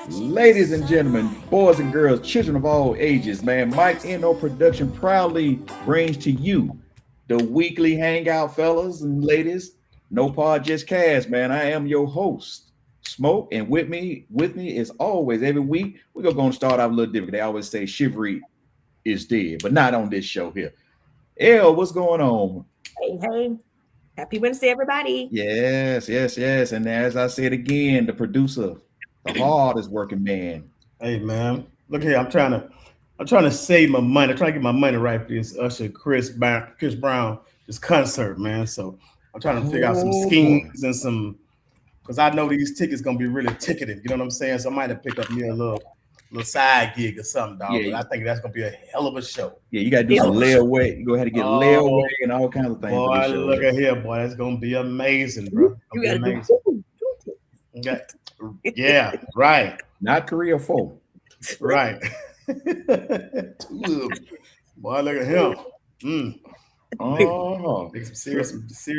Ladies and gentlemen, boys and girls, children of all ages, man, Mike N.O. Production proudly brings to you the weekly hangout, fellas and ladies. No pod, just cast, man. I am your host, Smoke, and with me is always every week. We're gonna start off a little different. They always say chivalry is dead, but not on this show here. L, what's going on? Hey, hey, happy Wednesday, everybody. Yes, yes, yes. And as I said again, the producer, the hardest working man. Hey man, look here. I'm trying to save my money. I'm trying to get my money right for this Usher Chris Brown this concert, man. So I'm trying to figure out some Oh boy. schemes and some because I know these tickets gonna be really ticketed. You know what I'm saying? So I might have picked up me a little side gig or something, dog. But Yeah, I think that's gonna be a hell of a show. yeah, you got to do It, some Hell of a show. layaway. You go ahead and get layaway Oh and all kinds of things for this boy, show look here. at here, boy. That's gonna be amazing, bro. Gonna you be got to do amazing. two. Okay. Yeah, right. Not three or four. Right. Two of them. Boy, look at him. Mm. Oh, Think some serious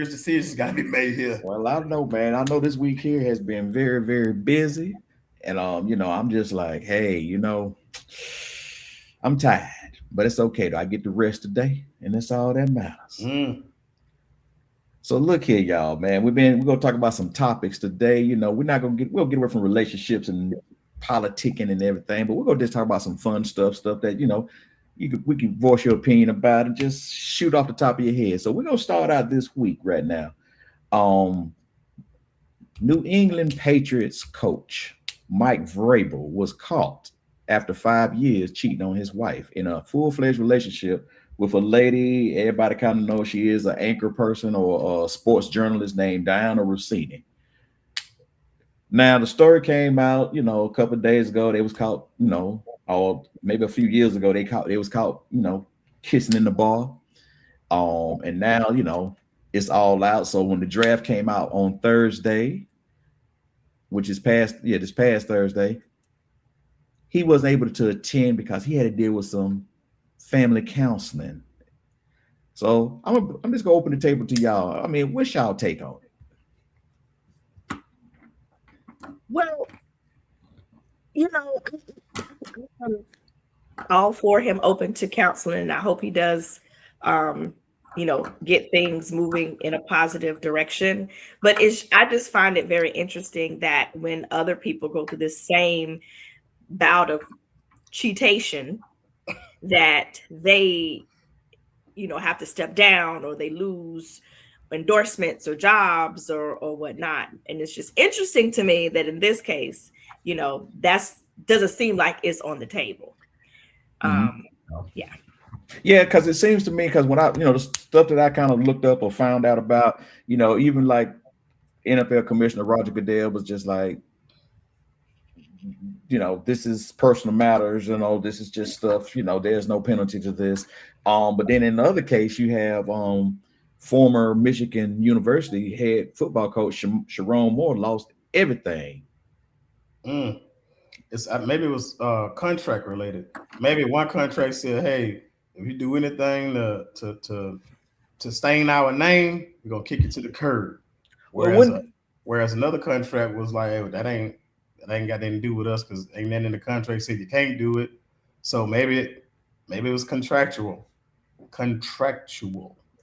decisions got to be made here. well, I know, man. I know this week here has been very, very busy, and I'm just like, hey, I'm tired, but it's okay though. I get to rest today, and that's all that matters. Mm. So look here, y'all, man. We're gonna talk about some topics today. We'll get away from relationships and politicking and everything, but we're gonna just talk about some fun stuff that we can voice your opinion about and just shoot off the top of your head. So we're gonna start out this week right now. Um, New England Patriots coach Mike Vrabel was caught after 5 years cheating on his wife in a full-fledged relationship with a lady. Everybody kind of knows she is an anchor person or a sports journalist named Diana Rossini. Now the story came out, a couple of days ago. They was caught, or maybe a few years ago. They was caught, kissing in the bar. And now, it's all out. So when the draft came out on Thursday, which is this past Thursday, he wasn't able to attend because he had to deal with some family counseling. So I'm just gonna open the table to y'all. I mean, what's y'all take on it? Well, you know, I'm all for him open to counseling, and I hope he does, um, get things moving in a positive direction. But I just find it very interesting that when other people go through this same bout of cheatation, that they have to step down or they lose endorsements or jobs or whatnot. And it's just interesting to me that in this case, that's doesn't seem like it's on the table. Mhm. um yeah. Yeah, because it seems to me, because when the stuff that I kind of looked up or found out about, even like NFL Commissioner Roger Goodell was just like, this is personal matters, this is just stuff, there's no penalty to this. But then in the other case, you have former Michigan University head football coach Sharon Moore lost everything. Mm. It's maybe it was contract related. Maybe one contract said, "Hey, if you do anything to stain our name, we're gonna kick you to the curb." Well, Whereas when whereas another contract was like, "Hey, that ain't got anything to do with us because ain't nothing in the contract said you can't do it." So maybe it was contractual.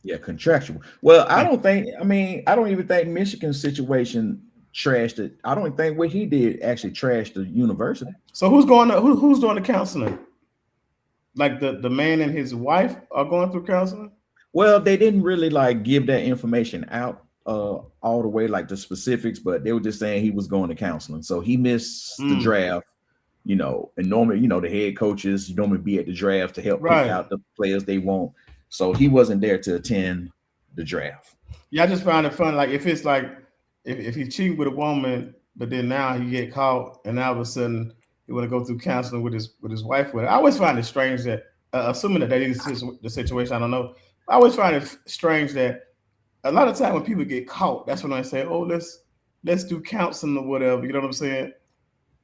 Yeah, contractual. Well, I Mm. don't think. I mean, I don't even think Michigan's situation trashed it. I don't think what he did actually trashed the university. So who's doing the counseling? Like the man and his wife are going through counseling. Well, they didn't really like give that information out all the way, like the specifics, but they were just saying he was going to counseling. So he missed the Mm. draft, and normally, the head coaches normally be at the draft to help pick Right. out the players they want. So he wasn't there to attend the draft. Yeah, I just find it fun. Like if it's like if he cheat with a woman, but then now he get caught, and now all of a sudden he want to go through counseling with his wife. With it. I always find it strange that, assuming that is the situation, I don't know. I always find it strange that a lot of time when people get caught, that's when I say, "Oh, let's do counseling or whatever." You know what I'm saying?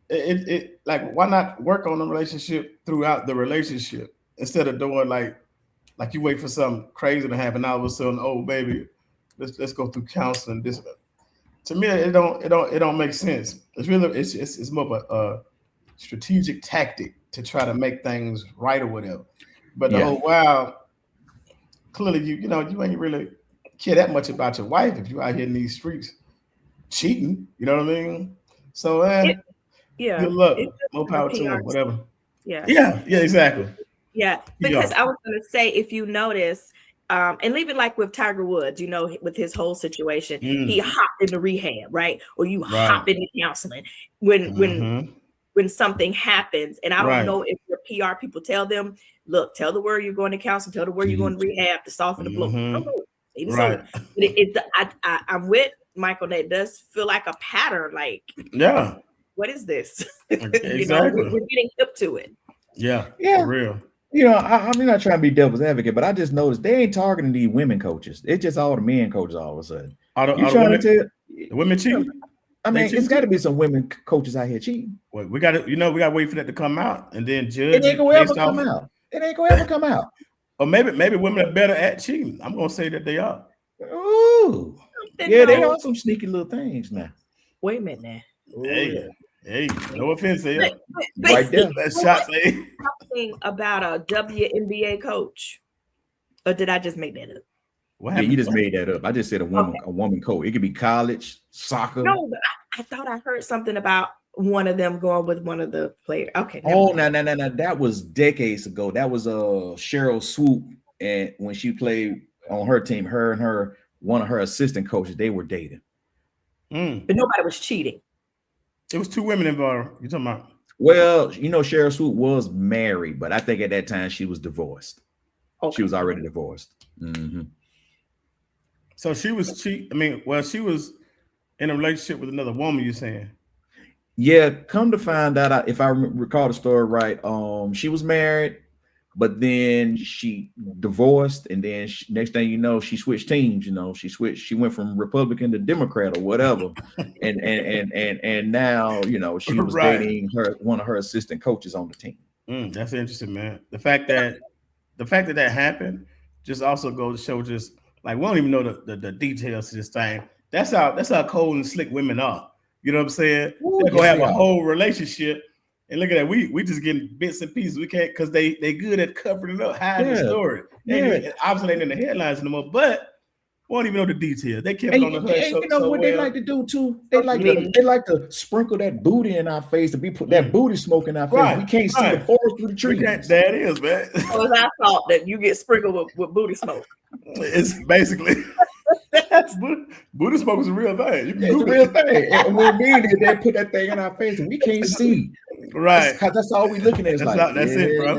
It like why not work on the relationship throughout the relationship instead of doing like you wait for something crazy to happen. All of a sudden, oh baby, let's go through counseling. This to me, it don't make sense. It's really it's more of strategic tactic to try to make things right or whatever. But the Yeah. whole while, clearly you ain't really care that much about your wife if you out here in these streets cheating. You know what I mean? So Yeah, good luck. it's just More the power to PR. him. Whatever. Yeah, Yeah, exactly. yeah. Because I was going to say, if you notice, and even like with Tiger Woods, with his whole situation, he hopped into rehab, right? Or you hop into counseling when something happens. And I don't know if your PR people tell them, look, tell the word you're going to counseling, tell the word you're going to rehab to soften the blow. I don't know. Maybe so. But I'm with Michael. That does feel like a pattern. Like, what is this? Exactly. We're getting hip to it. Yeah, for real. I'm not trying to be devil's advocate, but I just noticed they ain't targeting these women coaches. It's just all the men coaches all of a sudden. You trying to tell the women cheating? I mean, it's got to be some women coaches out here cheating. Well, we got to wait for that to come out and then judge. It ain't gonna ever come out. It ain't gonna ever come out. Or maybe women are better at cheating. I'm gonna say that they are. Ooh, yeah, they are some sneaky little things now. Wait a minute now. Hey, no offense here. Right there. That's shots. Something about a WNBA coach, or did I just make that up? Yeah, you just made that up. I just said a woman coach. It could be college, soccer. No, but I thought I heard something about one of them going with one of the players. Okay. Oh, no. That was decades ago. That was Cheryl Swoop, and when she played on her team, her and one of her assistant coaches, they were dating. But nobody was cheating. It was two women involved. You talking about? Well, Cheryl Swoop was married, but I think at that time she was divorced. Okay. She was already divorced. Mm-hmm. So she was she was in a relationship with another woman, you're saying? Yeah, come to find out, if I recall the story right, she was married, but then she divorced, and then next thing you know, she switched teams. She went from Republican to Democrat or whatever, and now she was dating one of her assistant coaches on the team. That's interesting, man. The fact that happened just also goes to show just like we don't even know the details to this thing. That's how cold and slick women are. You know what I'm saying? They're gonna have a whole relationship, and look at that. We just getting bits and pieces. We can't because they good at covering it up, hiding the story. Obviously ain't in the headlines anymore, but we don't even know the details. They kept it on the hush. You know what they like to do too? They like to sprinkle that booty in our face, to be put that booty smoke in our face. We can't see the forest through the trees. That is, man. Well, I thought that you get sprinkled with booty smoke. It's basically booty smoke is a real thing. It's a real thing. And when they put that thing in our face and we can't see. Right. Because that's all we looking at. That's it, bro.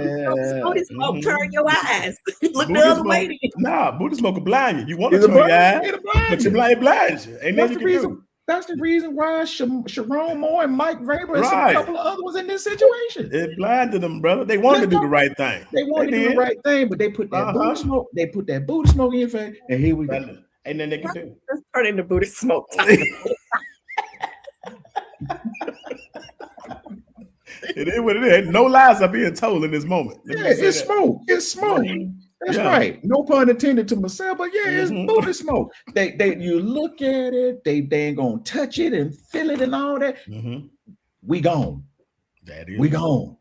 Booty smoke, turn your eyes. Look the other way. Nah, booty smoke will blind you. You want to turn your eyes, but you blind you. Ain't nothing you can do. That's the reason why Sharon Moore and Mike Vrabel and a couple of others was in this situation. It blinded them, brother. They wanted to do the right thing. They wanted to do the right thing, but they put that booty smoke. They put that booty smoke in your face, and here we go. And then they can do. Let's turn into booty smoke. It is what it is. No lies are being told in this moment. It's smoke. It's smoke. That's right. No pun intended to myself, but it's booty smoke. You look at it, they ain't gonna touch it and feel it and all that. We gone. We gone.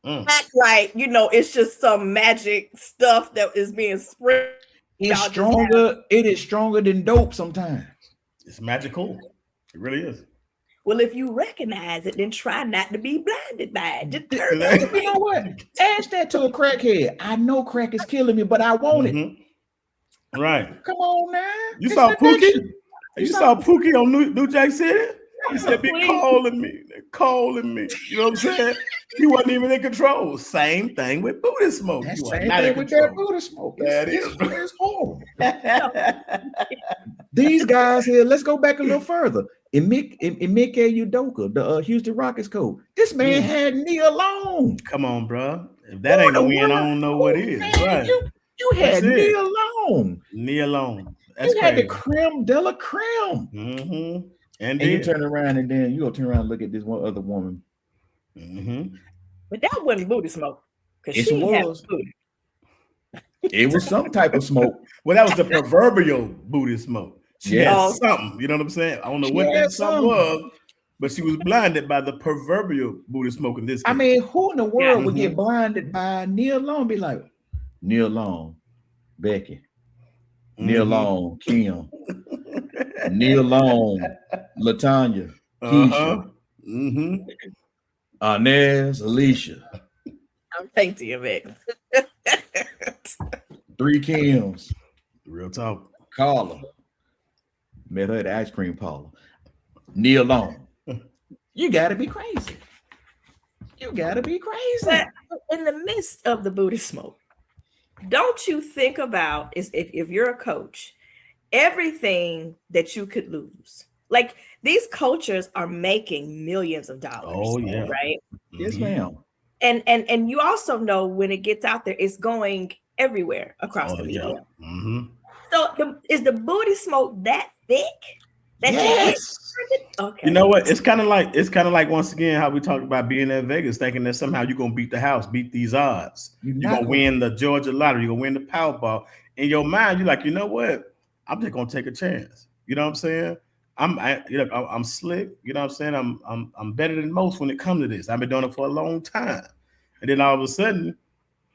Act like it's just some magic stuff that is being spread. It's stronger. It is stronger than dope sometimes. It's magical. It really is. Well, if you recognize it, then try not to be blinded by it. Just turn You know what? Ask that to a crackhead. I know crack is killing me, but I want it. Right. Come on now. You saw Pookie? You saw Pookie on New Jack City? He said, "Be calling me. They're calling me." You know what I'm saying? He wasn't even in control. Same thing with booty smoke. Same thing with that booty smoke. It's horrible. These guys here, let's go back a little further. Emeka Udoka, the Houston Rockets coach, this man had knee alone. Come on, bro. If that ain't a win, I don't know what is. Man, right. You had knee alone. Knee alone. That's you crazy. had the creme de la creme. And you turn around and then you go turn around and look at this one other woman. But that wasn't booty smoke. It was. It was some type of smoke. Well, that was the proverbial booty smoke. She had something. You know what I'm saying? I don't know what that something was, but she was blinded by the proverbial booty smoke in this case. I mean, who in the world would get Mhm. blinded by Neil Long? Be like, Neil Long, Becky, Neil Mhm. Long, Kim, Neil Long, Latanya, Uh-huh. Keisha, Mm-hmm. Inez, Alicia, I'm thank you, Vic. 3 Kims, Real talk. Carla. Met her at the ice cream parlor. Neil Long. You gotta be crazy. You gotta be crazy. But in the midst of the booty smoke, don't you think about is if you're a coach, everything that you could lose. Like these coaches are making millions of dollars. Oh yeah. Right. Yes, Mhm. ma'am. And you also know when it gets out there, it's going everywhere across the Oh media. yeah. Mm-hmm. So is the booty smoke that thick that you get? Yes. Okay. You know what? It's kind of like once again how we talked about being at Vegas, thinking that somehow you're gonna beat the house, beat these odds. You're You're not gonna gonna- win the Georgia lottery, you're gonna win the Powerball. In your mind, you're like, you know what? I'm just gonna take a chance. You know what I'm saying? I'm slick. You know what I'm saying? I'm better than most when it comes to this. I've been doing it for a long time, and then all of a sudden,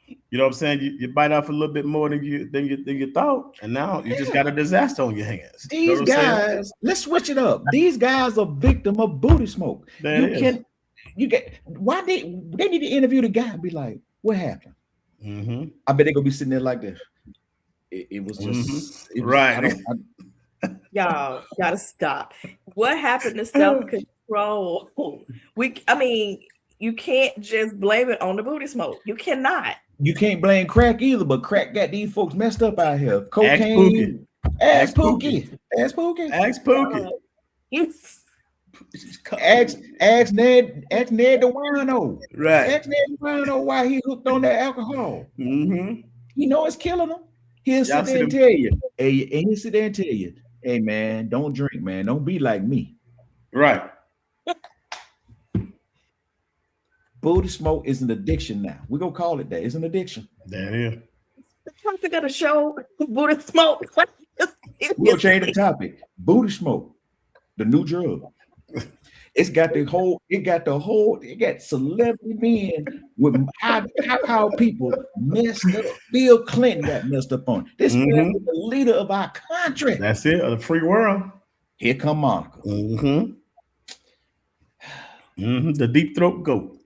you know what I'm saying? You bite off a little bit more than you thought, and now you just got a disaster on your hands. You know These what I'm saying? guys, let's switch it up. These guys are victim of booty smoke. That You is. can you get why they need to interview the guy and be like, what happened? Mm-hmm. I bet they're gonna be sitting there like this. It was just it was, Right. I don't Y'all gotta stop. What happened to self-control? I mean, you can't just blame it on the booty smoke. You cannot. you can't blame crack either, but crack got these folks messed up out here. Ask Cocaine. Ask Ask Pookie. Pookie. Ask Pookie. Ask Pookie. You- Ask Ned the wino. Right. Ask Ned the wino why he hooked on that alcohol. Mm-hmm. You know it's killing him. He'll Y'all sit see there and them- tell you. Hey, and he'll sit there and tell you, hey man, don't drink, man. Don't be like me. Right. Booty smoke is an addiction now. We're gonna call it that. It's an addiction. That is. The topic of the show, booty smoke. We're gonna change the topic. Booty smoke, the new drug. It got celebrity men with high power people messed up. Bill Clinton got messed up on. This man Mhm. was the leader of our country. That's it. The free world. Here come Monica. Mm-hmm. Mm-hmm. The deep throat goat.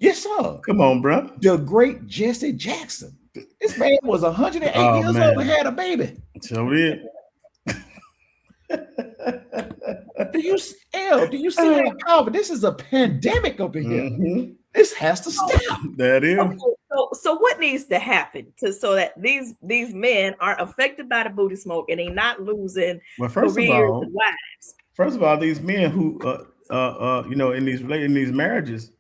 Yes, sir. Come on, bro. The great Jesse Jackson. This man was 108 Oh, years man. old and had a baby. So did. Do you see how powerful? This is a pandemic over here. Mm-hmm. This has to stop. That is. Okay, so what needs to happen so that these men aren't affected by the booty smoke and they're not losing Well, first of careers all, and wives? these men who in these marriages,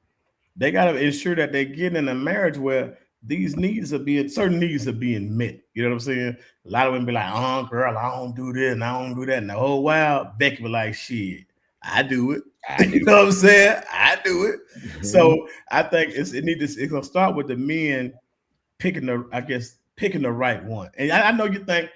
they got to ensure that they get in a marriage where certain needs are being met. You know what I'm saying? A lot of women be like, "Oh, girl, I don't do this and I don't do that." And the whole while, Becky be like, "Shit, I do it." You know what I'm saying? I do it. Mhm. So I think it's gonna start with the men picking the right one. And I know you think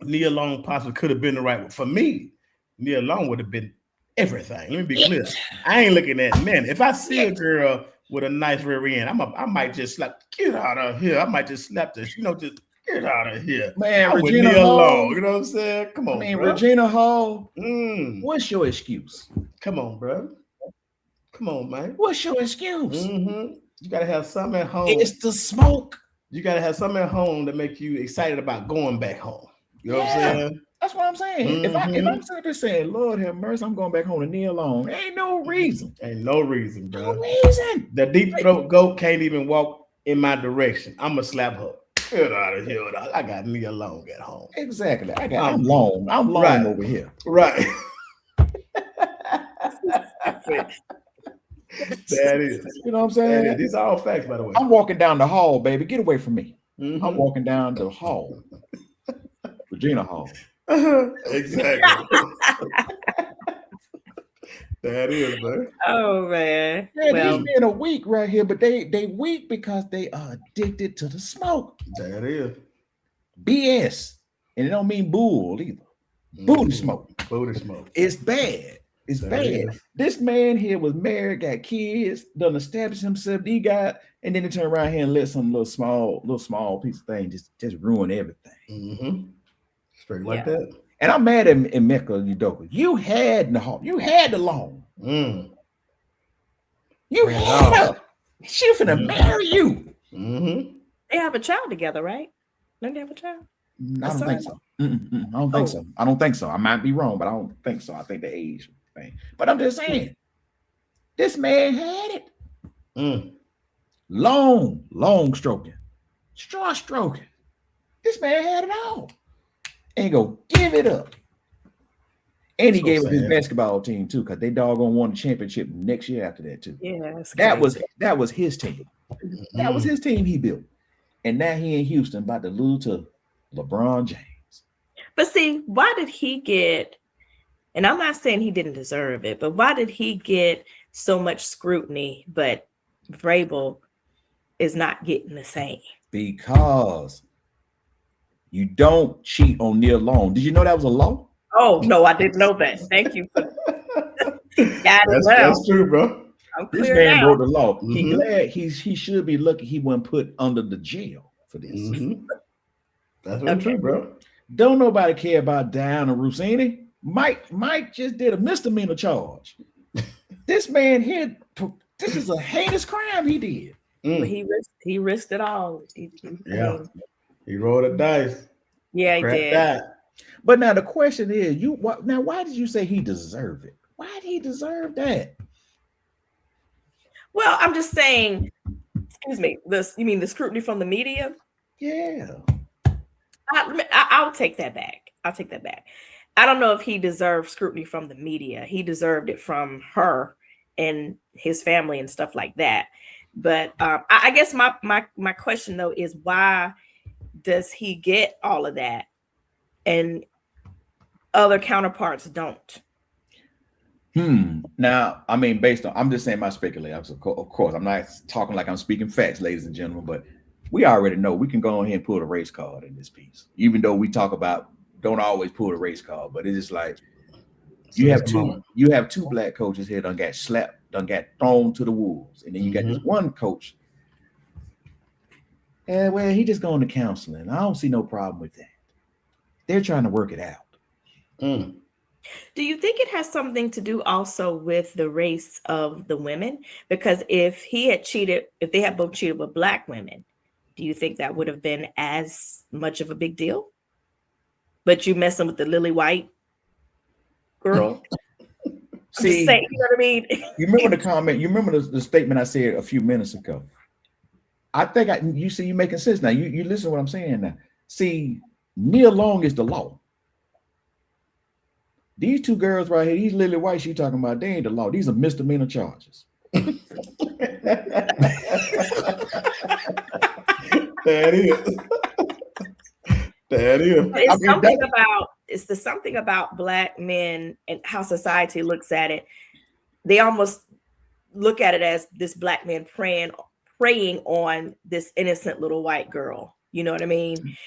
Neil Long possibly could have been the right one. For me, Neil Long would have been everything. Let me be clear. I ain't looking at men. If I see a girl with a nice rear end, I might just slap, get out of here. I might just slap this, just get out of here. Man, I'm with Regina Neil Hall. Long. You know what I'm saying? Come on, bro. Regina Hall. Mm, What's your excuse? come on, bro. Come on, man. What's your excuse? Mm-hmm. You gotta have something at home. It's the smoke. You gotta have something at home to make you excited about going back home. You know what Yeah. I'm saying? That's what I'm saying. If Mhm. I'm sitting there saying, Lord have mercy, I'm going back home to Neil Long. Ain't no reason. Ain't no reason, No bro. reason. The deep throat goat can't even walk in my direction. I'ma slap her. Get out of here. I got Neil Long at home. Exactly. I'm long. I'm long Right. over here. Right. That is. You know what I'm That saying? is. These are all facts, by the way. I'm walking down the hall, baby. Get away from me. Mhm. I'm walking down the hall. Regina Hall. Exactly. That is, man. Oh man. Yeah, Well, these men are weak right here, but they weak because they are addicted to the smoke. That is. BS. And it don't mean bull either. Booty smoke. Booty smoke. It's bad. It's That bad. is. This man here was married, got kids, done established himself. He got, and then he turned around here and let some little small piece of thing just ruin everything. Mm-hmm. Straight like Yeah. that. And I'm mad at Emeka Udoka. You had the loan. Mm. You Ran it had off. her. She was finna marry you. Mm-hmm. They have a child together, right? Don't they have a child? I don't think so. I don't think Oh. so. I don't think so. I might be wrong, but I don't think so. I think the age thing. But I'm just saying, this man had it. Mm. Long stroking, straw stroking. This man had it all. And go give it up. And he So gave up his sad. basketball team too, because they doggone won the championship next year after that too. Yeah, that's That was crazy. his team. That was his team he built. And now he in Houston about to lose to LeBron James. But see, why did he get, and I'm not saying he didn't deserve it, but why did he get so much scrutiny, but Vrabel is not getting the same? Because you don't cheat on near loan. Did you know that was a law? Oh, no, I didn't know that. Thank you for That's true, bro. I'm This clear man now. broke the law. He Mhm. glad he should be lucky he wasn't put under the jail for this. Mm-hmm. That's very true, bro. Don't nobody care about Diana Rossini. Mike just did a misdemeanor charge. This man here, this is a heinous crime he did. But he risked it all. Yeah. He rolled the dice. Yeah, he Cracked did. that. But now the question is, why did you say he deserved it? Why did he deserve that? Well, I'm just saying, excuse me, you mean the scrutiny from the media? Yeah. I'll take that back. I'll take that back. I don't know if he deserved scrutiny from the media. He deserved it from her and his family and stuff like that. But I guess my question though is, why does he get all of that and other counterparts don't? Now, I mean, I'm just saying my speculation. Of course, I'm not talking like I'm speaking facts, ladies and gentlemen, but we already know we can go ahead and pull the race card in this piece, even though we talk about don't always pull the race card, but it's just like you have two black coaches here done got slapped, done got thrown to the wolves, and then you got this one coach. And well, he just going to counseling. I don't see no problem with that. They're trying to work it out. Do you think it has something to do also with the race of the women? Because if they had both cheated with black women, do you think that would have been as much of a big deal? But you messing with the lily white girl? See, saying, you know what I mean? You remember the comment? You remember the statement I said a few minutes ago? I think you see you making sense now. You listen to what I'm saying now. See, Neil Long is the law. These two girls right here, these lily white she talking about, they ain't the law. These are misdemeanor charges. That is. It's something about black men and how society looks at it. They almost look at it as this black man preying on this innocent little white girl. You know what I mean?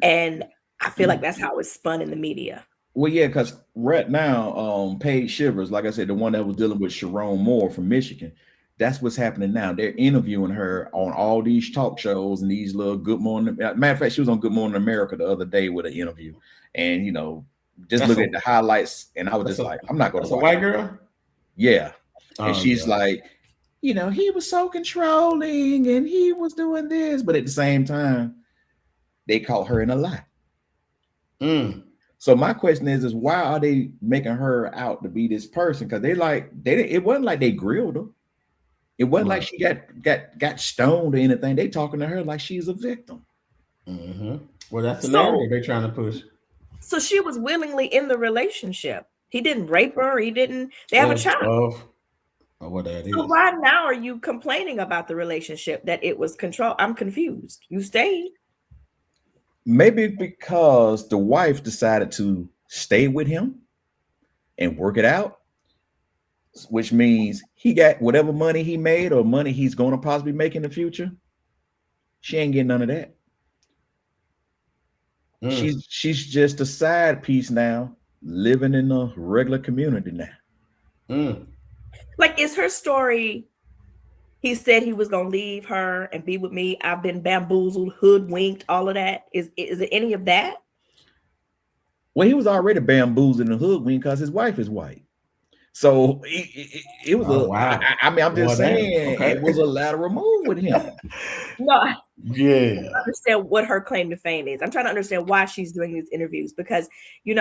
And I feel like that's how it's spun in the media. Well, yeah, because right now, Paige Shivers, like I said, the one that was dealing with Sharon Moore from Michigan, that's what's happening now. They're interviewing her on all these talk shows and these little Good Morning. Matter of fact, she was on Good Morning America the other day with an interview, and just look at the highlights, and I was just like, I'm not going to. That's a white girl. Yeah, and she's like, he was so controlling, and he was doing this, but at the same time, they caught her in a lie. So my question is why are they making her out to be this person? Because it wasn't like they grilled her. It wasn't like she got stoned or anything. They talking to her like she's a victim. Well, that's the narrative they're trying to push. So she was willingly in the relationship. He didn't rape her. They have a child. What that is. So why now are you complaining about the relationship, that it was controlled? I'm confused. You stayed. Maybe because the wife decided to stay with him and work it out, which means he got whatever money he made or money he's going to possibly make in the future. She ain't getting none of that. She's just a side piece now, living in a regular community now. Like, is her story? He said he was gonna leave her and be with me. I've been bamboozled, hoodwinked, all of that. Is it any of that? Well, he was already bamboozled in the hoodwink because his wife is white. So it was wow. I mean, I'm just saying okay. it was a lateral move with him. No, Yeah. I understand what her claim to fame is. I'm trying to understand why she's doing these interviews because you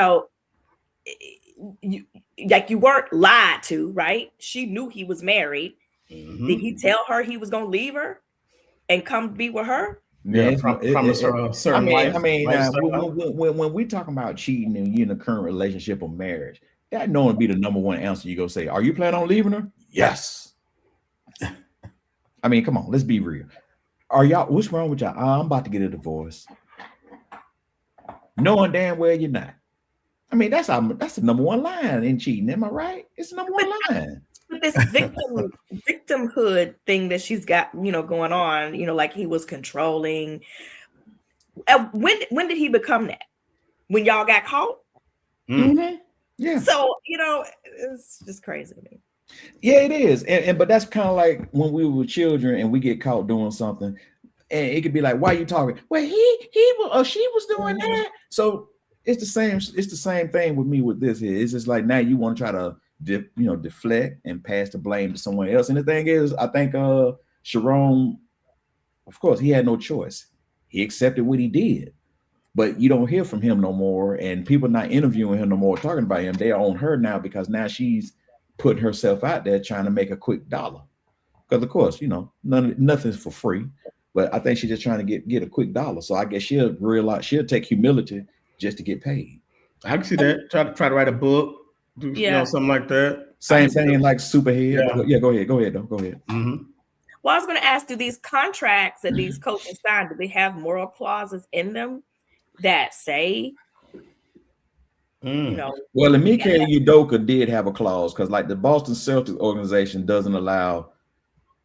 weren't lied to, right? She knew he was married. Mm-hmm. Did he tell her he was gonna leave her and come be with her? Yeah, promise her a certain life. I mean, when we talking about cheating and you in a current relationship or marriage, that knowing be the number one answer you go say, are you planning on leaving her? Yes. I mean, come on, let's be real. Are y'all, what's wrong with y'all? I'm about to get a divorce. Knowing damn well you're not. I mean, that's the number one line in cheating. Am I right? It's the number one line. But this victimhood thing that she's got, going on, like he was controlling. When did he become that? When y'all got caught? Mm-hmm. Yeah. So, it's just crazy to me. Yeah, it is. But that's kind of like when we were children and we get caught doing something, and it could be like, why are you talking? Well, he was, or she was doing that. So it's the same thing with me with this here. It's just like now you want to try to deflect and pass the blame to someone else. And the thing is, I think Sharon, of course, he had no choice. He accepted what he did. But you don't hear from him no more, and people not interviewing him no more, talking about him. They are on her now because now she's putting herself out there trying to make a quick dollar. Because of course, nothing's for free. But I think she's just trying to get a quick dollar. So I guess she'll take humility just to get paid. I can see that. Try to write a book, do something like that. Same thing like Superhead. Yeah, go ahead. Go ahead. Mm-hmm. Well, I was going to ask, do these contracts that these coaches sign, do they have moral clauses in them that say, Well, Emeka Udoka did have a clause because like the Boston Celtics organization doesn't allow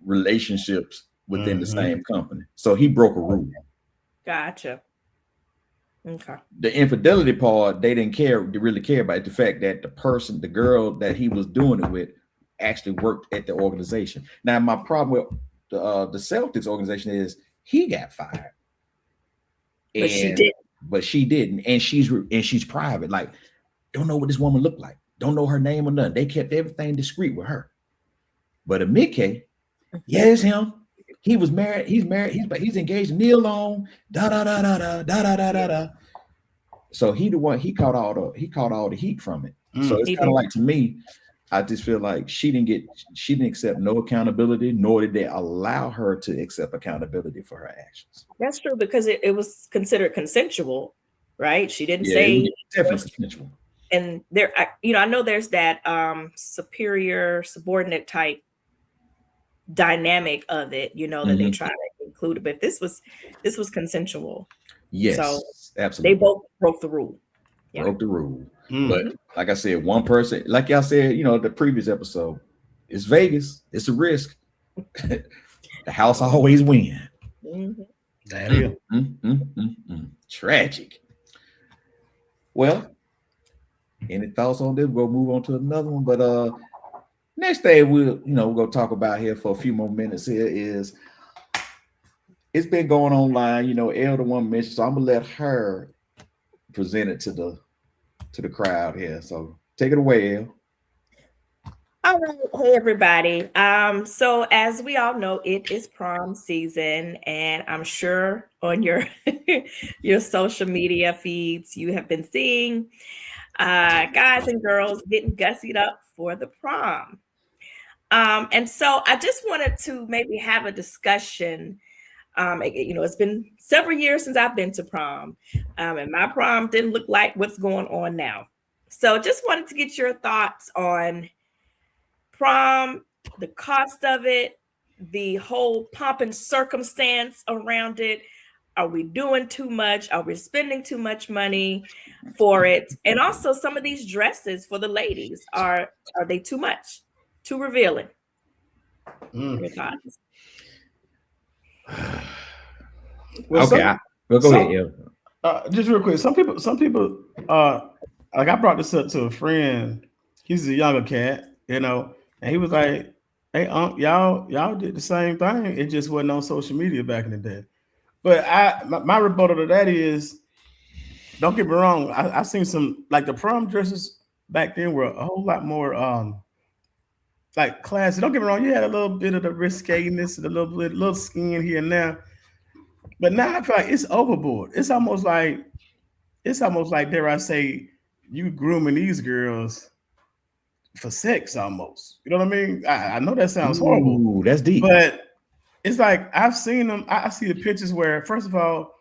relationships within the same company. So he broke a rule. Gotcha. Okay. The infidelity part, they didn't really care about the fact that the girl that he was doing it with actually worked at the organization. Now, my problem with the Celtics organization is he got fired. But she didn't. And she's private. Like, don't know what this woman looked like. Don't know her name or nothing. They kept everything discreet with her. But Emeka, yeah, it's him. He was married. He's married. He's engaged to Neil Long. Da da da da da da da da da. So he caught all the heat from it. So it's kind of like, to me, I just feel like she didn't accept no accountability, nor did they allow her to accept accountability for her actions. That's true, because it was considered consensual, right? She didn't say definitely consensual. And there, I know there's that superior subordinate type dynamic of it, that they try to include. But this was consensual. Yes, so absolutely. They both broke the rule. Yeah. Broke the rule. But like I said, one person, like y'all said, the previous episode, it's Vegas. It's a risk. The house always wins. That is tragic. Well, any thoughts on this? We'll move on to another one. But next thing we're gonna talk about here for a few more minutes here is it's been going online. Elle the one mentioned, so I'm gonna let her present it to the crowd here. So take it away, Elle. All right. Hey, everybody. So as we all know, it is prom season, and I'm sure on your your social media feeds, you have been seeing guys and girls getting gussied up for the prom. And so I just wanted to maybe have a discussion. It's been several years since I've been to prom, and my prom didn't look like what's going on now. So just wanted to get your thoughts on prom, the cost of it, the whole pomp and circumstance around it. Are we doing too much? Are we spending too much money for it? And also some of these dresses for the ladies, are they too much? Too revealing? Your thoughts? Well, okay, go ahead. Just real quick, some people, like I brought this up to a friend. He's a younger cat, you know. And he was like, "Hey, y'all did the same thing. It just wasn't on social media back in the day." But my rebuttal to that is, don't get me wrong. I seen some like the prom dresses back then were a whole lot more like classy. Don't get me wrong. You had a little bit of the risqueness, a little skin here and there. But now I feel like it's overboard. It's almost like dare I say, you grooming these girls for sex almost. You know what I mean? I know that sounds horrible, Ooh, that's deep. but it's like I've seen them. I see the pictures where, first of all,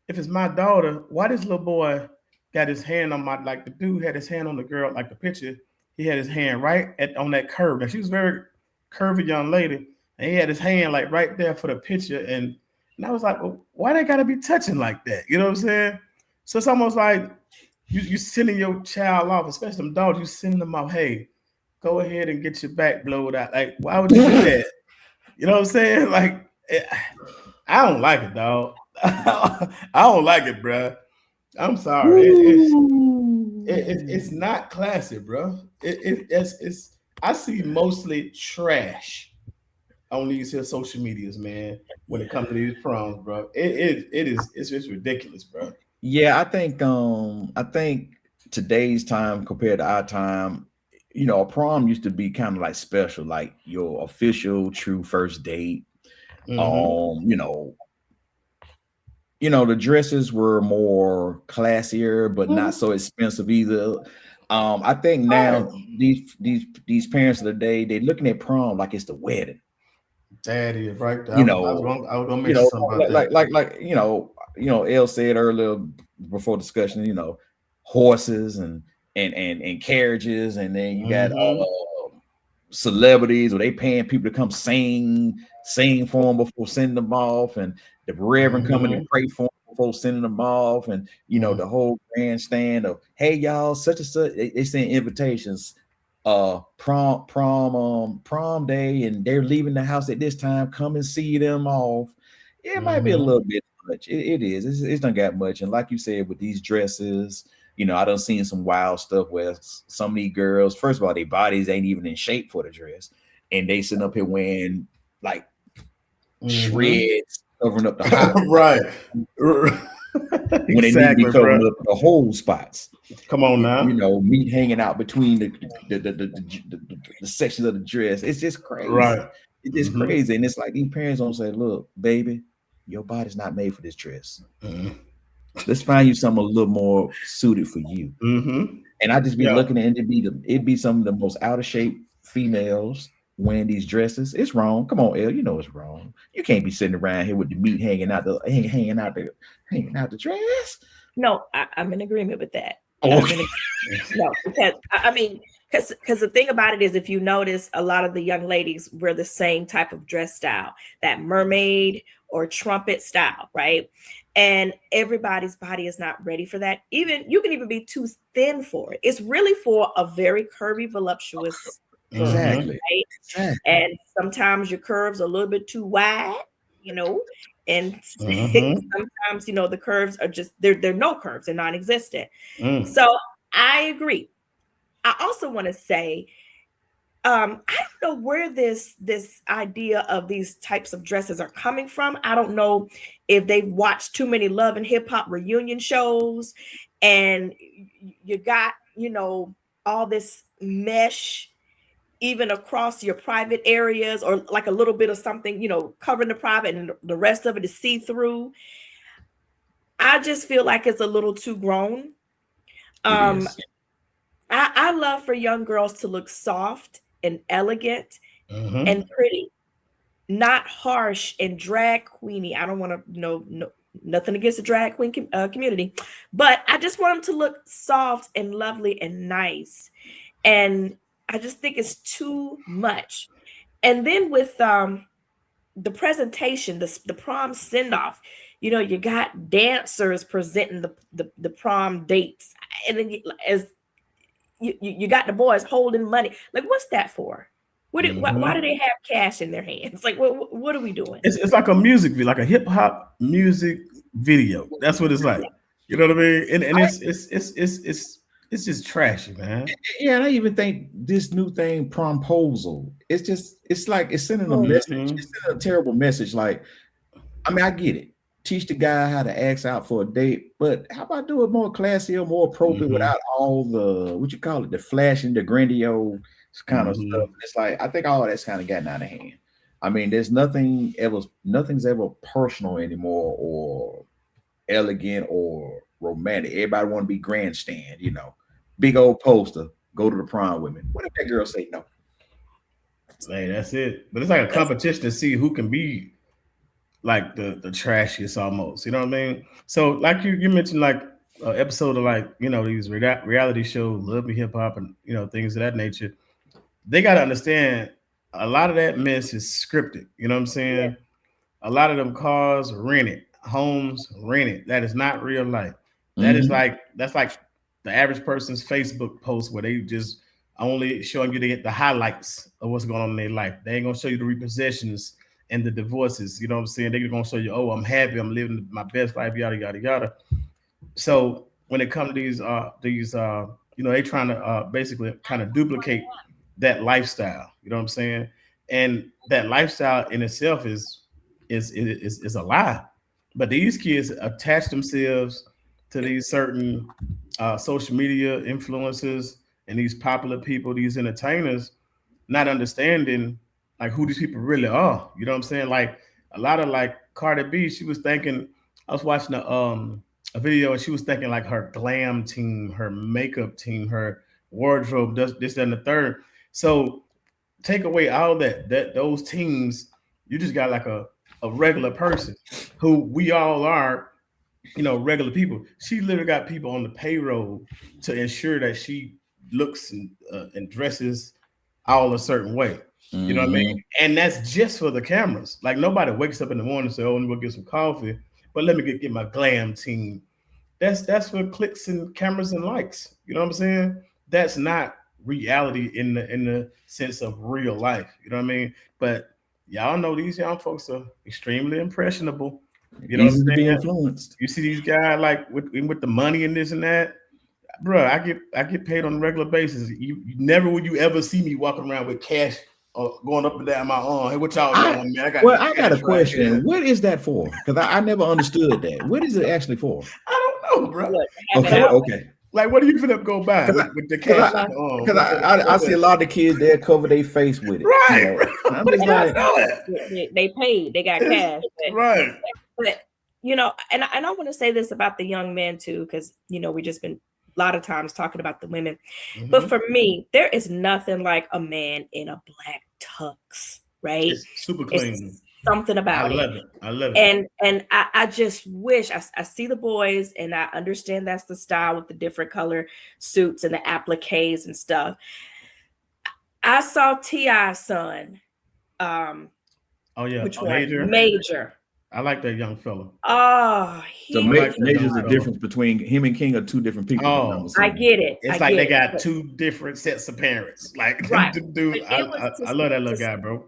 if it's my daughter, why this little boy got his hand on my, like the dude had his hand on the girl, like the picture, he had his hand right on that curve. Now she was a very curvy young lady, and he had his hand like right there for the picture, and I was like, well, why they gotta be touching like that? You know what I'm saying? So it's almost like you sending your child off, especially them dogs, you sending them off, hey, go ahead and get your back blowed out. Like, why would you do that? You know what I'm saying? Like, I don't like it, dog. I don't like it, bro. I'm sorry. It's not classy, bro. It's I see mostly trash on these here social medias, man. When it comes to these proms, bro, it's just ridiculous, bro. Yeah, I think today's time compared to our time, a prom used to be kind of like special, like your official true first date. Mm-hmm. The dresses were more classier, but not so expensive either. I think Right. now these parents of the day, they're looking at prom like it's the wedding. Daddy is right there. You I was gonna you mention know, something about like that. Elle said earlier before discussion, horses and carriages, and then you got Mm-hmm. celebrities, or they paying people to come sing for them before sending them off, and the reverend coming and Mm-hmm. pray for them before sending them off, and the whole grandstand of, hey y'all, such and such, they send invitations, prom day, and they're leaving the house at this time, come and see them off. It might be a Mm-hmm. little bit much. It is. It's not got much. And like you said, with these dresses, I done seen some wild stuff where some of these girls, first of all, their bodies ain't even in shape for the dress, and they sitting up here wearing like Mm-hmm. shreds covering up the hot Right. when they need to be Exactly, bro. covering up the whole spots. Come on now. Meat hanging out between the sections of the dress. It's just crazy. Right. It's just Mm-hmm. crazy, and it's like these parents don't say, "Look, baby, your body's not made for this dress. Mm-hmm. Let's find you something a little more suited for you." Mm-hmm. And I just be Yeah. looking at it, it'd be some of the most out of shape females wearing these dresses. It's wrong. Come on, Elle, it's wrong. You can't be sitting around here with the meat hanging out the dress. No, I'm in agreement with that. Okay. No, because I mean, because the thing about it is, if you notice, a lot of the young ladies wear the same type of dress style, that mermaid or trumpet style, right? And everybody's body is not ready for that. Even you can even be too thin for it. It's really for a very curvy, voluptuous girl, Mm-hmm. Exactly. right? Exactly. And sometimes your curves are a little bit too wide, you know, and Mm-hmm. sometimes the curves are just they're no curves, they're non-existent. Mm. So I agree. I also want to say, I don't know where this idea of these types of dresses are coming from. I don't know if they've watched too many Love and Hip Hop reunion shows, and you got all this mesh even across your private areas, or like a little bit of something covering the private, and the rest of it is see through. I just feel like it's a little too grown. It Um, is. I love for young girls to look soft and elegant Mm-hmm. and pretty, not harsh and drag queeny. I don't want to no nothing against the drag queen community, but I just want them to look soft and lovely and nice. And I just think it's too much. And then with the presentation, the prom send off, you got dancers presenting the prom dates, and then as you got the boys holding money. Like, what's that for? Why do Mm-hmm. they have cash in their hands? Like, what are we doing? It's like a music video, like a hip hop music video. That's what it's like. You know what I mean? And it's It's just trashy, man. Yeah, and I even think this new thing, promposal, it's like it's sending a message. Mm-hmm. It's sending a terrible message. Like, I mean, I get it. Teach the guy how to ask out for a date, but how about do it more classy or more appropriate without all the what you call it, the flashing, the grandiose kind of stuff. It's like I think all that's kind of gotten out of hand. I mean, nothing's ever personal anymore or elegant or romantic. Everybody want to be grandstand, big old poster. Go to the prom with me. What if that girl say no? Hey, that's it. But it's like a competition to see who can be like the trashiest almost. You know what I mean? So like you mentioned like an episode of like these reality shows, Love Me Hip Hop, and things of that nature. They got to understand a lot of that mess is scripted. You know what I'm saying? Yeah. A lot of them cars rented, homes rented. That is not real life. That is that's like the average person's Facebook post where they just only showing you the highlights of what's going on in their life. They ain't gonna show you the repossessions and the divorces. You know what I'm saying? They're gonna show you, oh, I'm happy, I'm living my best life, yada yada yada. So when it comes to these they trying to basically kind of duplicate that lifestyle. You know what I'm saying? And that lifestyle in itself is a lie. But these kids attach themselves to these certain social media influencers and these popular people, these entertainers, not understanding like who these people really are. You know what I'm saying? Like a lot of like Cardi B, she was thinking. I was watching a video and she was thinking like her glam team, her makeup team, her wardrobe, this, that, and the third. So take away all that those teams, you just got like a regular person who we all are, regular people. She literally got people on the payroll to ensure that she looks and dresses all a certain way. You know what I mean? And that's just for the cameras. Like nobody wakes up in the morning and say, "Oh, let me go get some coffee," but let me get my glam team. That's for clicks and cameras and likes. You know what I'm saying? That's not reality in the sense of real life. You know what I mean? But y'all know these young folks are extremely impressionable. You know, easy to be influenced. You see these guys like with the money and this and that, bro. I get paid on a regular basis. You never would you ever see me walking around with cash going up and down my arm. Hey, what y'all doing, man? I got a question. Right, what is that for? Because I never understood that. What is it actually for? I don't know, bro. Okay. Like, what are you finna go buy with the cash? Because I see a lot of the kids there cover their face with it. Right. I'm just like, they paid. They got cash. Right. But and I want to say this about the young men too, because we just been a lot of times talking about the women. But for me, there is nothing like a man in a black tux, right? It's super clean. It's something about it. I love it. And I just wish I see the boys and I understand that's the style with the different color suits and the appliques and stuff. I saw T.I.'s son. Oh yeah, which one? Major. I like that young fella. Oh, so Major's the difference between him and King are two different people. Oh, I get it. It's like they got two different sets of parents. Like, right. Dude, I love that little guy, bro.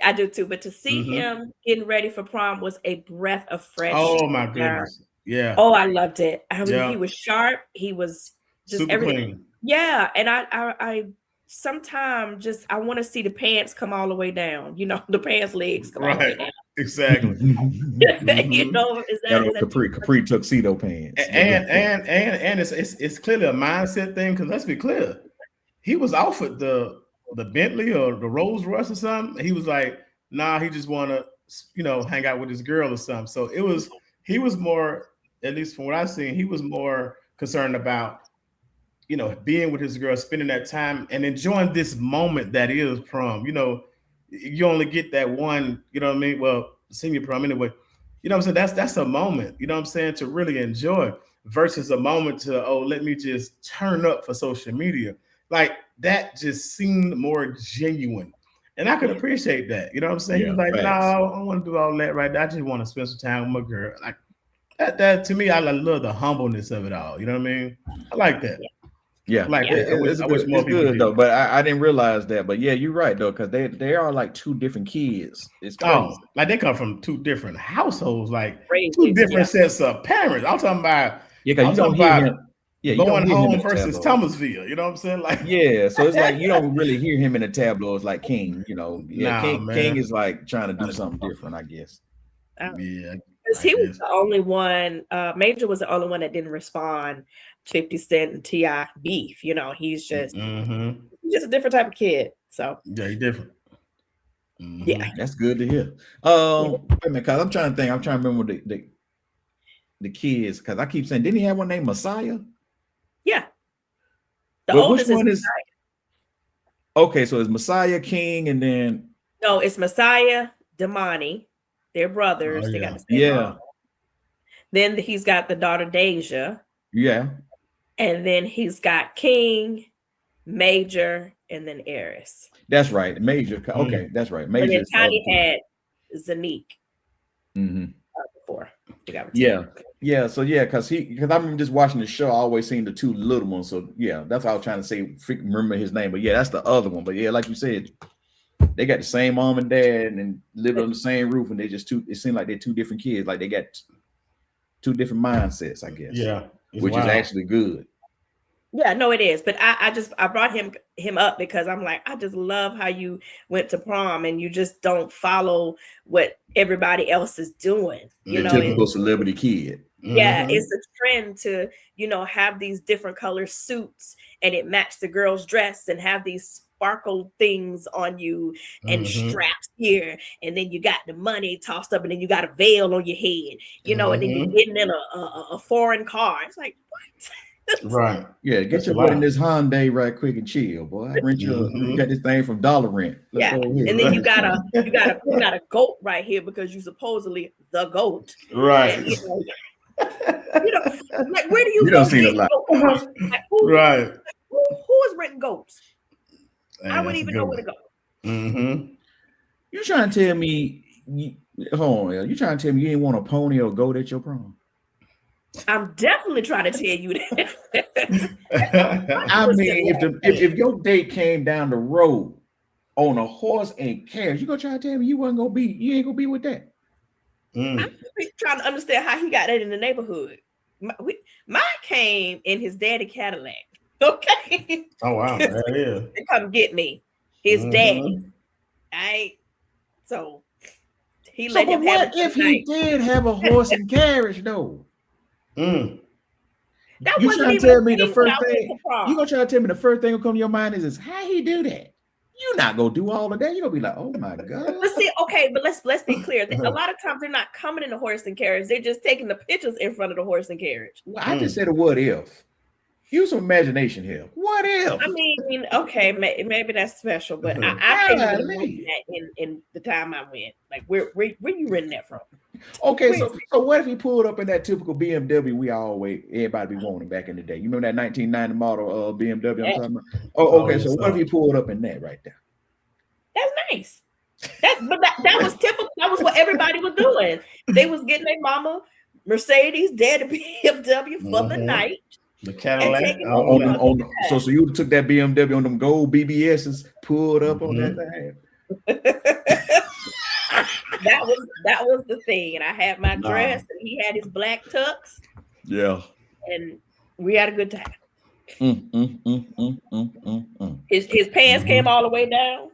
I do too. But to see him getting ready for prom was a breath of fresh air. Oh my goodness. Yeah. Oh, I loved it. I mean, he was sharp. He was just super everything. Clean. Yeah, and I sometimes I want to see the pants come all the way down. The pants legs come all the way down. Exactly. Is that capri tuxedo pants? And it's clearly a mindset thing, because let's be clear, he was offered the Bentley or the Rolls Royce or something. He was like, nah, he just want to hang out with his girl or something. So he was more, at least from what I've seen, he was more concerned about being with his girl, spending that time and enjoying this moment that is prom. You only get that one, you know what I mean? Well, senior prom anyway. You know what I'm saying? That's a moment, you know what I'm saying, to really enjoy, versus a moment to, oh, let me just turn up for social media. Like that just seemed more genuine. And I could appreciate that. You know what I'm saying? He was like, no, I don't want to do all that right now. I just want to spend some time with my girl. Like that to me, I love the humbleness of it all. You know what I mean? I like that. Yeah, it's good though, but I didn't realize that. But yeah, you're right though, because they are like two different kids. It's crazy. Like they come from two different households, like two different sets of parents. I'm talking about because you don't hear him. Yeah, you don't Going hear him in Home the versus tabloids. Thomasville. You know what I'm saying? Like, Yeah, so it's like you don't really hear him in the tabloids like King. Yeah, nah, King man. is like trying to do something different, I guess. Yeah, Because he was the only one. Major was the only one that didn't respond. 50 Cent and T.I. beef. He's just a different type of kid. So yeah, he's different. Yeah, That's good to hear. Wait a minute, cause I'm trying to think. I'm trying to remember the kids, because I keep saying, didn't he have one named Messiah? Yeah. The Which oldest one is Messiah. Okay, so it's Messiah, King, and then no, it's Messiah, Damani. They're brothers. They got the same mom. Then he's got the daughter Deja. Yeah. And then he's got King, Major, and then Eris. That's right. Major. Okay, that's right. Major. And then Tiny had Zanique. Before. Yeah. So because I remember just watching the show, I always seen the two little ones. So yeah, that's what I was trying to say. Remember his name, but yeah, that's the other one. But yeah, like you said, they got the same mom and dad and lived on the same roof, and they just it seemed like they're two different kids. Like they got two different mindsets, I guess. Yeah, which is actually good. Yeah, no, it is. But I brought him up because I'm like, I just love how you went to prom and you just don't follow what everybody else is doing. Typical celebrity kid. Yeah, it's a trend to, have these different color suits and it matched the girl's dress and have these sparkle things on you and straps here. And then you got the money tossed up and then you got a veil on your head, and then you're getting in a foreign car. It's like, what? Right. Yeah, get your butt in this Hyundai right quick and chill, boy. You got this thing from Dollar Rent. And then you got a goat right here because you supposedly the goat. Right. And, like where do you don't see a lot. Like, right. Who is renting goats? I wouldn't even know where to go. You trying to tell me you trying to tell me you didn't want a pony or goat at your prom? I'm definitely trying to tell you that. I mean, if your date came down the road on a horse and carriage, you gonna try to tell me you ain't gonna be with that? I'm trying to understand how he got that in the neighborhood. Mine came in his daddy Cadillac. Okay. Oh wow, that is. They come get me. His daddy. So he let him have it. If he did have a horse and carriage though? That you wasn't trying even to tell me the first thing you gonna try to tell me the first thing will come to your mind is how he do that? You're not gonna do all of that. You're gonna be like, oh my god. But see, okay, but let's be clear. A lot of times they're not coming in the horse and carriage. They're just taking the pictures in front of the horse and carriage. Well, I just said a what if. Use some imagination here. What if? I mean, okay, maybe that's special, but I can't even imagine that in the time I went. Like, where you renting that from? Okay, so what if he pulled up in that typical BMW everybody be wanting back in the day? You remember that 1990 model BMW I'm talking about? Oh, okay. So what if he pulled up in that right there? That's nice. That was typical. That was what everybody was doing. They was getting their mama Mercedes, dad a BMW for the night. The Cadillac. So you took that BMW on them gold BBSs, pulled up on that thing. That was the thing, and I had my dress, and he had his black tux. Yeah, and we had a good time. His pants came all the way down.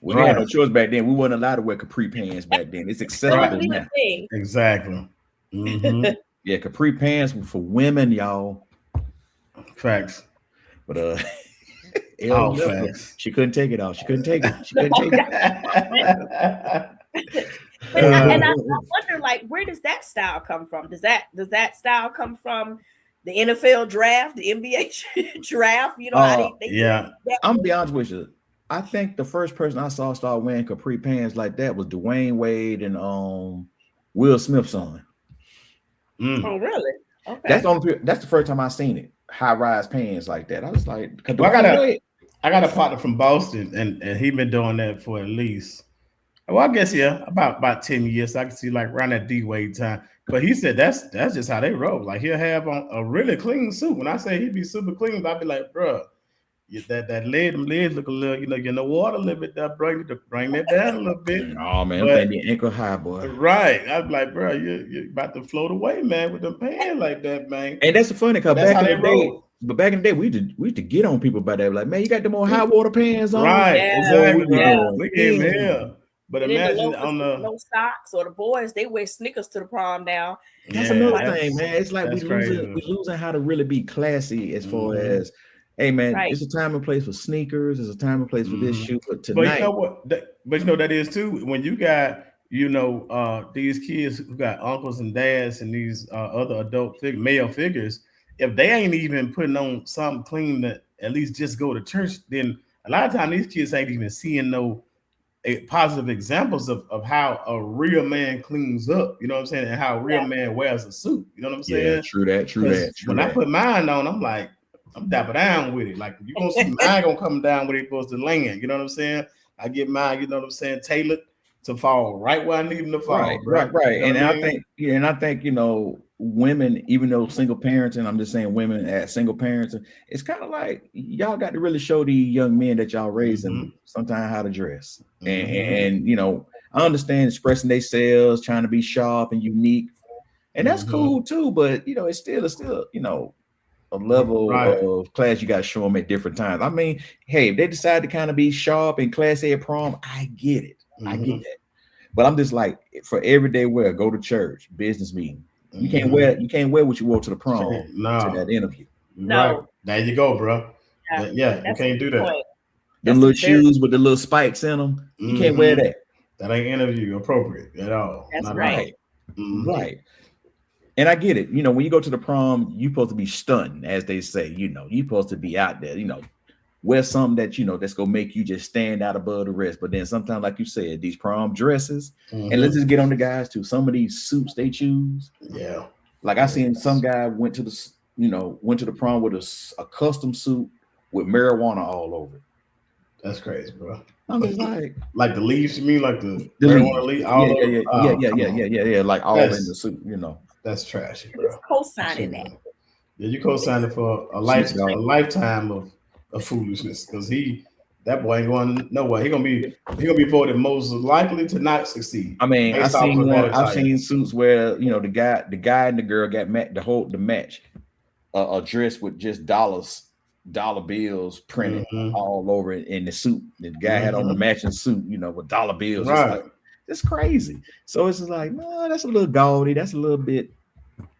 We had no choice back then. We weren't allowed to wear capri pants back then. It's acceptable now. Exactly. Yeah, capri pants were for women, y'all. Facts. But facts. She couldn't take it off. She couldn't take it. And I wonder, like, where does that style come from? Does that style come from the NFL draft, the NBA draft? I'm gonna be honest with you. I think the first person I saw start wearing capri pants like that was Dwayne Wade and Will Smith's son. Oh, really? Okay. That's the first time I seen it. High rise pants like that. I was like, I got a partner from Boston, and he been doing that for at least, well, I guess about 10 years. So I can see like around that D Wade time. But he said that's just how they roll. Like he'll have on a really clean suit. When I say he'd be super clean, I'd be like, bro, that lid, them lids look a little, you know, water a little bit. That bring that down a little bit. Oh man, But I'm thinking ankle high, boy. right, I'm like, bro, you about to float away, man, with them pants like that, man. And that's the funny because That's back how in they the day, roll. but back in the day, we used to get on people about that. Like, man, you got the more high water pants on. Right, Yeah, Boy, we exactly, be bro. yeah. going We gave him in. hell. But And then the imagine loafers on with the no socks, or the boys, they wear sneakers to the prom now. That's yeah, another Like, thing, man. It's like that's crazy. we losing how to really be classy as far Mhm. as, hey man, right. it's a time and place for sneakers, it's a time and place for this Mhm. shoe. But But you tonight, know what? But you know that is too. When you got these kids who got uncles and dads and these other male figures, if they ain't even putting on something clean to at least just go to church, then a lot of time these kids ain't even seeing no positive examples of how a real man cleans up. You know what I'm saying? And how a real Yeah. man wears a suit. You know what I'm yeah, saying? true that, true Because that, true when I that. put mine on, I'm like, I'm dapper down with it. Like you gonna see mine gonna come down when it supposed to land. You know what I'm saying? I get mine, you know what I'm saying, tailored to fall right where I need them to fall, Right, bro. right, right. You know And what I I mean? think, yeah, and I think, women, even though single parents, and I'm just saying women as single parents, it's kind of like y'all got to really show these young men that y'all raising sometimes how to dress. And I understand expressing themselves, trying to be sharp and unique, and that's cool too. But it's still, a Right. level of class you got to show them at different times. I mean, hey, if they decide to kind of be sharp and classy at prom, I get it. I get that. But I'm just like, for everyday wear, go to church, business meeting. You can't wear what you wore to the prom to No. that interview. Right. No. There you go, bro. Yeah, Yeah, you that's can't a do good that. point. Them That's little very, shoes with the little spikes in them, you can't wear that. That ain't interview appropriate at all. that's Not at right. Right, all. right. And I get it. When you go to the prom, you're supposed to be stunting, as they say. You're supposed to be out there. Wear something that's gonna make you just stand out above the rest. But then sometimes, like you said, these prom dresses, and let's just get on the guys too. Some of these suits they choose. Yeah. Like I seen some guy went to the prom with a custom suit with marijuana all over it. That's crazy, bro. I'm just like the leaves, you mean like the leaves. marijuana leaf? Yeah, yeah. Like all in That's the suit, that's trashy, It's bro. co-signing that. Yeah, you co-signed it for a lifetime of foolishness because that boy ain't going nowhere. He gonna be voted most likely to not succeed. I mean, based off of that I've attire. seen suits where the guy and the girl got the match, a dress with just dollar bills printed all over it in the suit. The guy had on the matching suit, with dollar bills. Right. It's crazy. So it's just like, no, that's a little gaudy. That's a little bit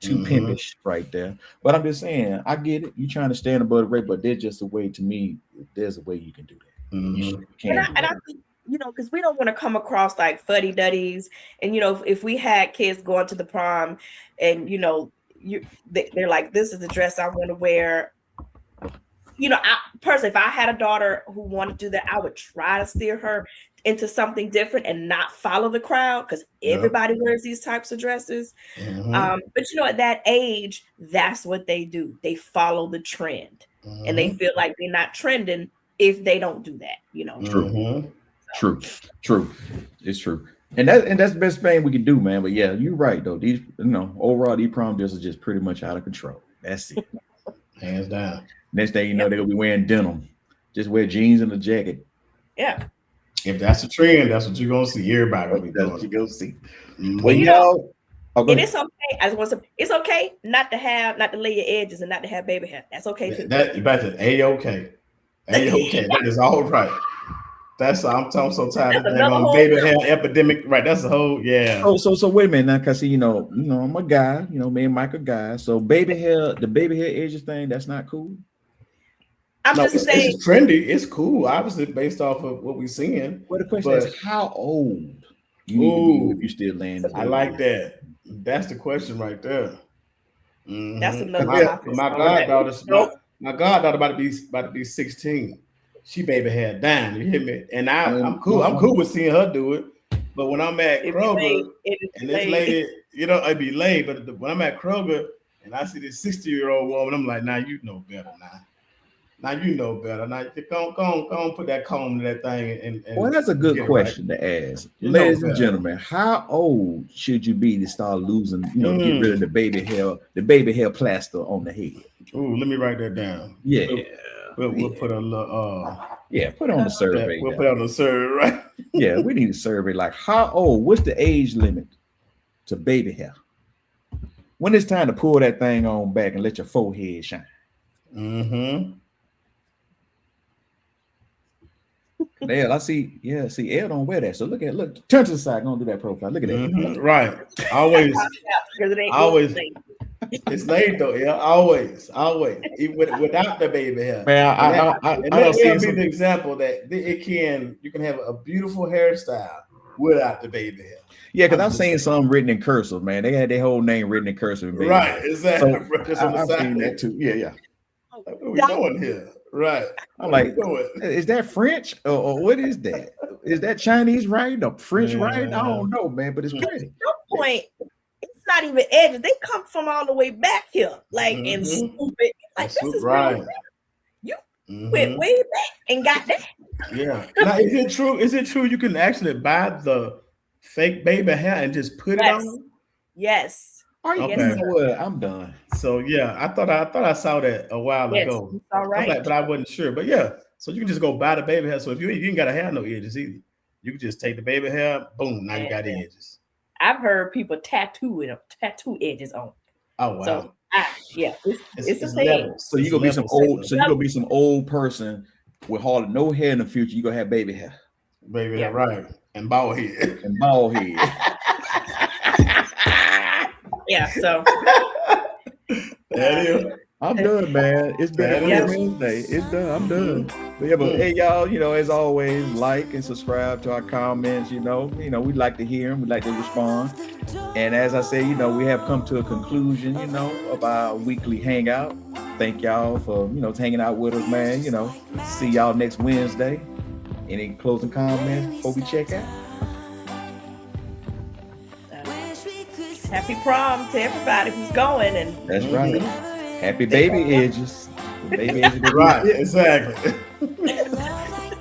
too pimpish right there. But I'm just saying, I get it. You're trying to stand above the rate, but there's just a way. To me, there's a way you can do that. You can. And I think, because we don't want to come across like fuddy duddies. And if we had kids going to the prom, and they're like, this is the dress I want to wear. I personally, if I had a daughter who wanted to do that, I would try to steer her into something different and not follow the crowd, because everybody wears these types of dresses. But at that age, that's what they do. They follow the trend, and they feel like they're not trending if they don't do that. True. It's true. And that's the best thing we can do, man. But yeah, you're right though. These, overall, these prom dresses are just pretty much out of control. That's it. Hands down. Next thing you know, they're gonna be wearing denim. Just wear jeans and a jacket. Yeah. If that's a trend, that's what you're gonna see. Everybody gonna be doing. That's what you're gonna see. Well, y'all. And it's okay. I just want to say, it's okay not to lay your edges and not to have baby hair. That's okay too. That back to A-OK. A-OK. That is all right. I'm so tired of that baby hair epidemic. Right. That's the whole So wait a minute now, cause see, I'm a guy, me and Mike are guys. So the baby hair edges thing, that's not cool. I'm just saying it's trendy. It's cool, obviously, based off of what we're seeing. Well, the question is, how old you need to be if you still laying this? I like that. That's the question right there. That's another topic. My goddaughter about to be 16. She baby hair down. You hear me? And I'm cool. I'm cool with seeing her do it. But when I'm at Kroger and this lady, I'd be late. But when I'm at Kroger and I see this 60-year-old woman, I'm like, now you know better now. Now you know better. Now go on, put that comb to that thing. And well, that's a good question to ask, ladies and gentlemen. How old should you be to start losing? Get rid of the baby hair plaster on the head. Ooh, let me write that down. Yeah. we'll put a little yeah, put on the survey. we'll put it on the survey, right? Yeah, we need a survey. Like, how old? What's the age limit to baby hair? When it's time to pull that thing on back and let your forehead shine. Mm-hmm. L, I see. Yeah, see, L don't wear that. So look, turn to the side. Gonna do that profile. Look at that. Mm-hmm. Right. Always. It's late though. Yeah. Always. Even without the baby hair. Man, I don't see be the example that you can have a beautiful hairstyle without the baby hair. Yeah, because I've seen some written in cursive, man. They had their whole name written in cursive. Baby. Right, exactly. So I've seen that too. Yeah. What are we doing here? Right. I'm like, is that French or what is that? Is that Chinese writing or French writing? I don't know, man, but it's pretty. At some point, it's not even edges. They come from all the way back here, like and stupid. Like this is right. You went way back and got that. Yeah. Now, is it true? Is it true you can actually buy the fake baby hair and just put it on? Yes. Okay. You know what? I'm done. So yeah, I thought I saw that a while ago. All right. But I wasn't sure. But yeah, so you can just go buy the baby hair. So if you ain't got to have no edges either, you can just take the baby hair, boom, now you got edges. I've heard people tattoo edges on. Oh wow. So it's the same. Levels. So you gonna be some old. So you gonna be some old person with hardly no hair in the future. You gonna have baby hair. Baby hair, right? And bald head. Yeah, so I'm done, man. It's been a Wednesday. It's done. I'm done. But yeah, but hey, y'all, as always, like and subscribe to our comments. We like to hear them. We like to respond. And as I say, we have come to a conclusion, of our weekly hangout. Thank y'all for, hanging out with us, man. See y'all next Wednesday. Any closing comments before we check out? Happy prom to everybody who's going, and that's right. Happy baby edges. Baby edges, right? Exactly.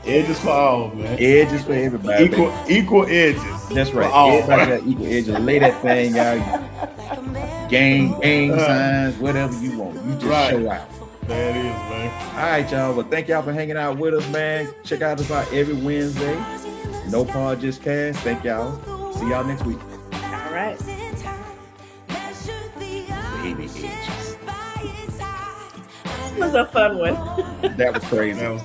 Edges for all, man. Edges for everybody. Equal edges. That's right. Everybody got equal edges. Lay that thing out. Gang signs, whatever you want. You just show out. That is, man. All right, y'all. Well, thank y'all for hanging out with us, man. Check out us out every Wednesday. No Pod, Just Cast. Thank y'all. See y'all next week. All right. Baby edges. That was a fun one. That was crazy.